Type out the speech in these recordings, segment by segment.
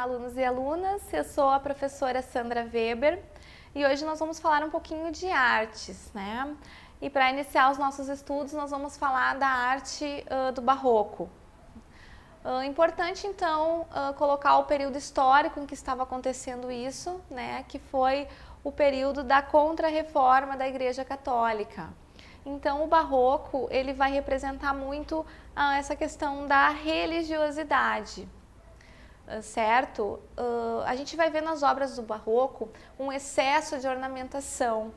alunos e alunas, eu sou a professora Sandra Weber e hoje nós vamos falar um pouquinho de artes, né? E para iniciar os nossos estudos nós vamos falar da arte do Barroco. Importante então colocar o período histórico em que estava acontecendo isso, né? Que foi o período da Contra-Reforma da Igreja Católica. Então o Barroco ele vai representar muito essa questão da religiosidade. Certo? A gente vai ver nas obras do Barroco um excesso de ornamentação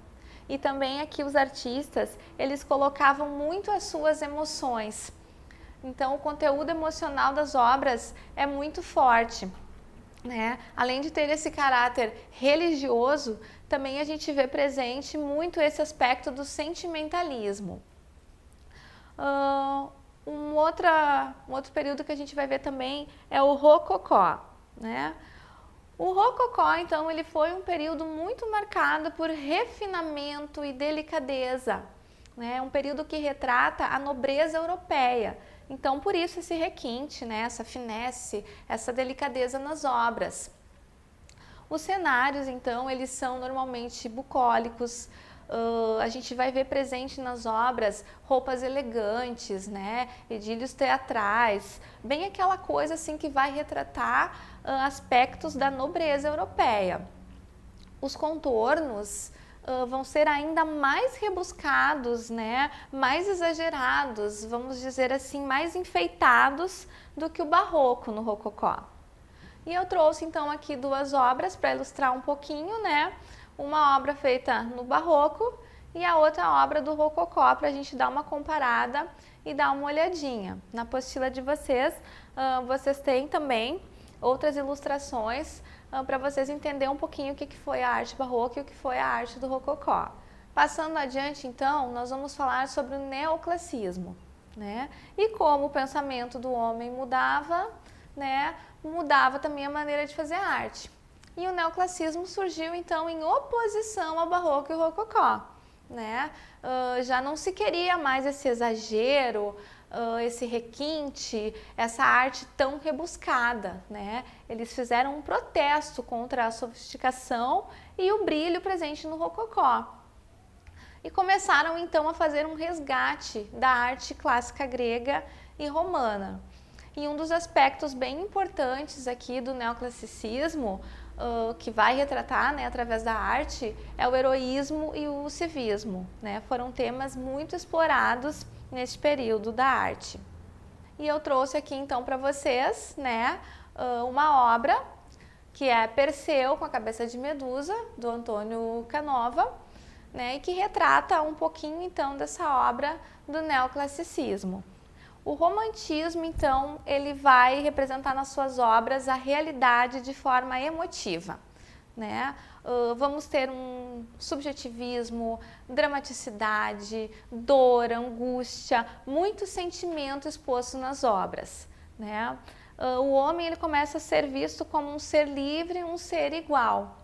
e também aqui os artistas eles colocavam muito as suas emoções. Então o conteúdo emocional das obras é muito forte, né? Além de ter esse caráter religioso, também a gente vê presente muito esse aspecto do sentimentalismo. Um outro período que a gente vai ver também é o Rococó, né? O Rococó, então, ele foi um período muito marcado por refinamento e delicadeza, né? Um período que retrata a nobreza europeia. Então, por isso esse requinte, né? Essa finesse, essa delicadeza nas obras. Os cenários, então, eles são normalmente bucólicos. A gente vai ver presente nas obras roupas elegantes, né? Edílios teatrais, bem aquela coisa assim que vai retratar aspectos da nobreza europeia. Os contornos vão ser ainda mais rebuscados, né? Mais exagerados, vamos dizer assim, mais enfeitados do que o barroco no rococó. E eu trouxe então aqui duas obras para ilustrar um pouquinho, né? Uma obra feita no barroco e a outra obra do rococó para a gente dar uma comparada e dar uma olhadinha. Na apostila de vocês, vocês têm também outras ilustrações para vocês entenderem um pouquinho o que foi a arte barroca e o que foi a arte do rococó. Passando adiante então, nós vamos falar sobre o neoclassicismo, né? E como o pensamento do homem mudava, né? Mudava também a maneira de fazer arte. E o neoclassicismo surgiu então em oposição ao barroco e ao rococó, né? Já não se queria mais esse exagero, esse requinte, essa arte tão rebuscada, né? Eles fizeram um protesto contra a sofisticação e o brilho presente no rococó. E começaram então a fazer um resgate da arte clássica grega e romana. E um dos aspectos bem importantes aqui do neoclassicismo, que vai retratar, né, através da arte, é o heroísmo e o civismo, né? Foram temas muito explorados neste período da arte. E eu trouxe aqui então para vocês, né, uma obra que é Perseu com a cabeça de Medusa, do Antônio Canova, né, e que retrata um pouquinho então dessa obra do neoclassicismo. O romantismo, então, ele vai representar nas suas obras a realidade de forma emotiva, né? Vamos ter um subjetivismo, dramaticidade, dor, angústia, muito sentimento exposto nas obras, né? O homem ele começa a ser visto como um ser livre, um ser igual.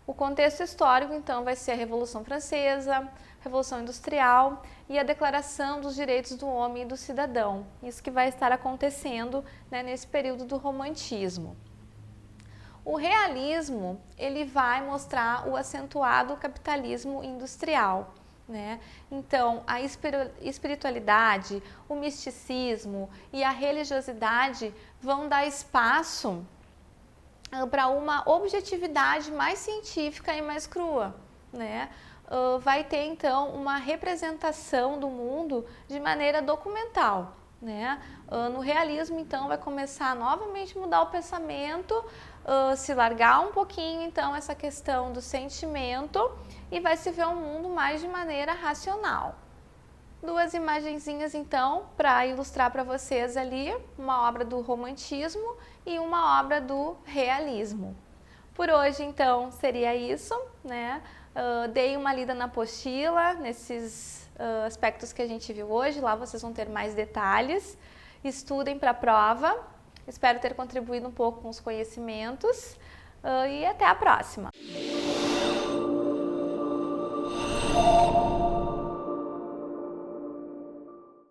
O contexto histórico, então, vai ser a Revolução Francesa, Revolução Industrial e a Declaração dos Direitos do Homem e do Cidadão. Isso que vai estar acontecendo, né, nesse período do romantismo. O realismo, ele vai mostrar o acentuado capitalismo industrial, né? Então, a espiritualidade, o misticismo e a religiosidade vão dar espaço para uma objetividade mais científica e mais crua, né? Vai ter então uma representação do mundo de maneira documental, né? No realismo então vai começar novamente a mudar o pensamento, se largar um pouquinho então essa questão do sentimento e vai se ver o mundo mais de maneira racional. Duas imagenzinhas então para ilustrar para vocês ali uma obra do romantismo e uma obra do realismo. Por hoje então seria isso, né? Dei uma lida na apostila, nesses aspectos que a gente viu hoje, lá vocês vão ter mais detalhes. Estudem para a prova, espero ter contribuído um pouco com os conhecimentos e até a próxima!